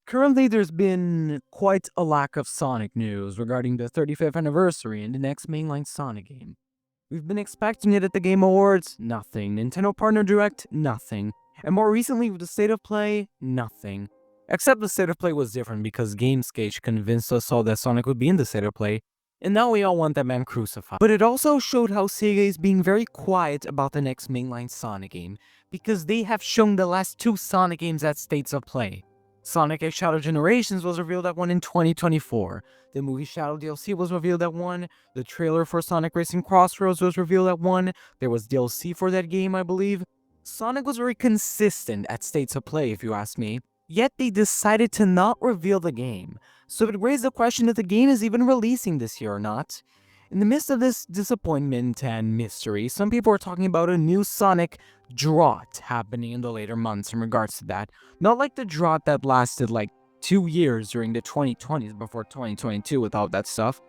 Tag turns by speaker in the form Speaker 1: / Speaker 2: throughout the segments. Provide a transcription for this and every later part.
Speaker 1: Currently, there's been quite a lack of Sonic news regarding the 35th anniversary and the next mainline Sonic game. We've been expecting it at the Game Awards, nothing. Nintendo Partner Direct, nothing. And more recently with the State of Play, nothing. Except the State of Play was different because Gamescage convinced us all that Sonic would be in the State of Play, and now we all want that man crucified. But it also showed how Sega is being very quiet about the next mainline Sonic game, because they have shown the last two Sonic games at States of Play. Sonic X Shadow Generations was revealed at one in 2024. The movie Shadow DLC was revealed at one. The trailer for Sonic Racing Crossroads was revealed at one. There was DLC for that game, I believe. Sonic was very consistent at States of Play, if you ask me. Yet they decided to not reveal the game. So it raised the question if the game is even releasing this year or not. In the midst of this disappointment and mystery, some people are talking about a new Sonic Drought happening in the later months in regards to that. Not like the drought that lasted like 2 years during the 2020s before 2022 with all that stuff,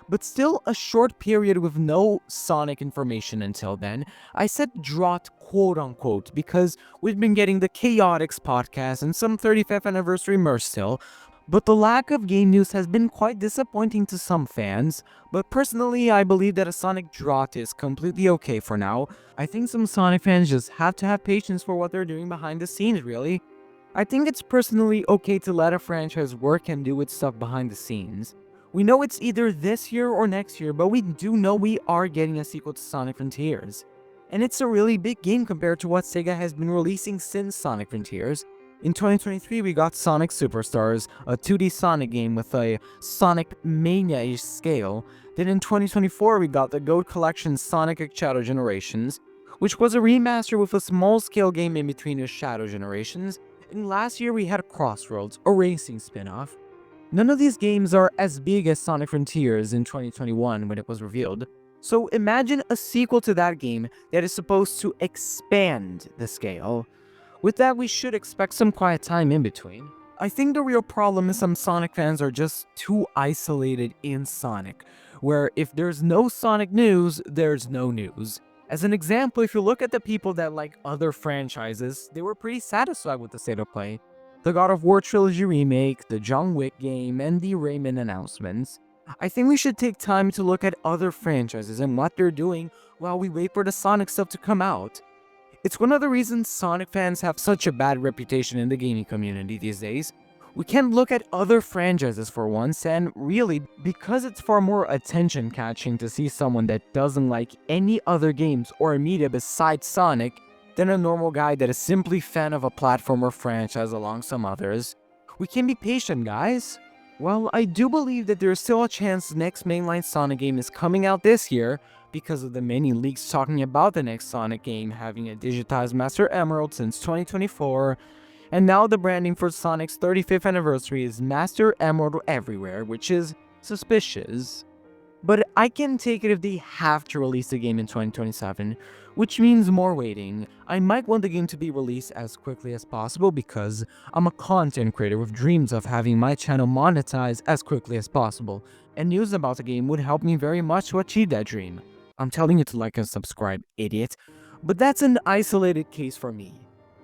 Speaker 1: but still a short period with no Sonic information until then. I said drought quote unquote because we've been getting the Chaotix podcast and some 35th anniversary merch still, but the lack of game news has been quite disappointing to some fans. But personally, I believe that a Sonic Drought is completely okay for now. I think some Sonic fans just have to have patience for what they're doing behind the scenes, really. I think it's personally okay to let a franchise work and do its stuff behind the scenes. We know it's either this year or next year, but we do know we are getting a sequel to Sonic Frontiers. And it's a really big game compared to what Sega has been releasing since Sonic Frontiers. In 2023, we got Sonic Superstars, a 2D Sonic game with a Sonic Mania-ish scale. Then in 2024, we got the Goat Collection Sonic X Shadow Generations, which was a remaster with a small-scale game in between the Shadow Generations. And last year, we had Crossroads, a racing spin-off. None of these games are as big as Sonic Frontiers in 2021 when it was revealed. So imagine a sequel to that game that is supposed to expand the scale. With that, we should expect some quiet time in between. I think the real problem is some Sonic fans are just too isolated in Sonic, where if there's no Sonic news, there's no news. As an example, if you look at the people that like other franchises, they were pretty satisfied with the state of play. The God of War Trilogy remake, the John Wick game, and the Rayman announcements. I think we should take time to look at other franchises and what they're doing while we wait for the Sonic stuff to come out. It's one of the reasons Sonic fans have such a bad reputation in the gaming community these days. We can't look at other franchises for once, and really, because it's far more attention-catching to see someone that doesn't like any other games or media besides Sonic than a normal guy that is simply fan of a platform or franchise along some others. We can be patient, guys. Well, I do believe that there is still a chance the next mainline Sonic game is coming out this year, because of the many leaks talking about the next Sonic game having a digitized Master Emerald since 2024, and now the branding for Sonic's 35th anniversary is Master Emerald Everywhere, which is suspicious. But I can take it if they have to release the game in 2027, which means more waiting. I might want the game to be released as quickly as possible because I'm a content creator with dreams of having my channel monetized as quickly as possible, and news about the game would help me very much to achieve that dream. I'm telling you to like and subscribe, idiot. But that's an isolated case for me.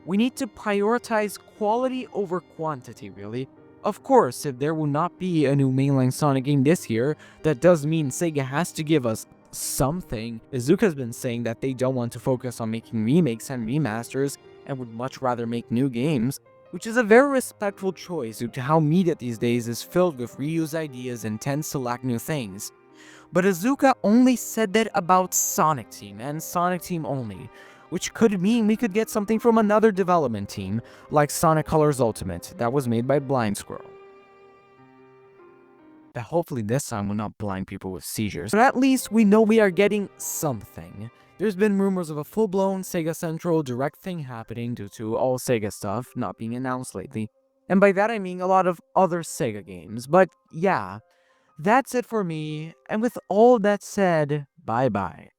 Speaker 1: We need to prioritize quality over quantity, really. Of course, if there will not be a new mainline Sonic game this year, that does mean Sega has to give us something. Izuka's been saying that they don't want to focus on making remakes and remasters and would much rather make new games, which is a very respectful choice due to how media these days is filled with reuse ideas and tends to lack new things. But Izuka only said that about Sonic Team and Sonic Team only, which could mean we could get something from another development team, like Sonic Colors Ultimate, that was made by Blind Squirrel. But hopefully this time will not blind people with seizures. But at least we know we are getting something. There's been rumors of a full-blown Sega Central Direct thing happening due to all Sega stuff not being announced lately. And by that I mean a lot of other Sega games. But yeah, that's it for me. And with all that said, bye-bye.